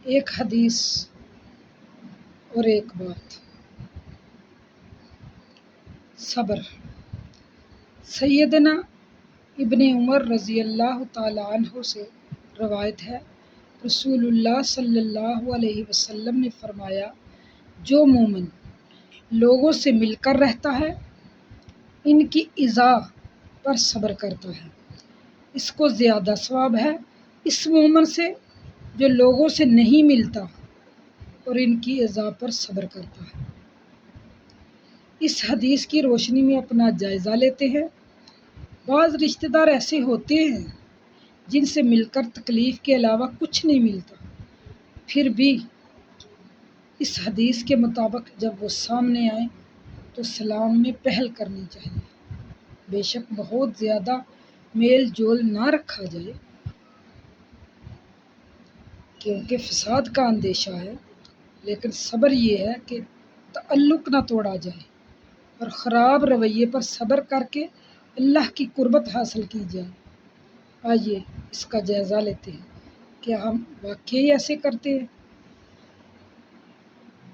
ایک حدیث اور ایک بات۔ صبر۔ سیدنا ابن عمر رضی اللہ تعالی عنہ سے روایت ہے، رسول اللہ صلی اللہ علیہ وسلم نے فرمایا، جو مومن لوگوں سے مل کر رہتا ہے، ان کی ایذا پر صبر کرتا ہے، اس کو زیادہ ثواب ہے اس مومن سے جو لوگوں سے نہیں ملتا اور ان کی ایذا پر صبر کرتا ہے۔ اس حدیث کی روشنی میں اپنا جائزہ لیتے ہیں۔ بعض رشتہ دار ایسے ہوتے ہیں جن سے مل کر تکلیف کے علاوہ کچھ نہیں ملتا، پھر بھی اس حدیث کے مطابق جب وہ سامنے آئیں تو سلام میں پہل کرنی چاہیے۔ بے شک بہت زیادہ میل جول نہ رکھا جائے کیونکہ فساد کا اندیشہ ہے، لیکن صبر یہ ہے کہ تعلق نہ توڑا جائے اور خراب رویے پر صبر کر کے اللہ کی قربت حاصل کی جائے۔ آئیے اس کا جائزہ لیتے ہیں، کیا ہم واقعی ایسے کرتے ہیں؟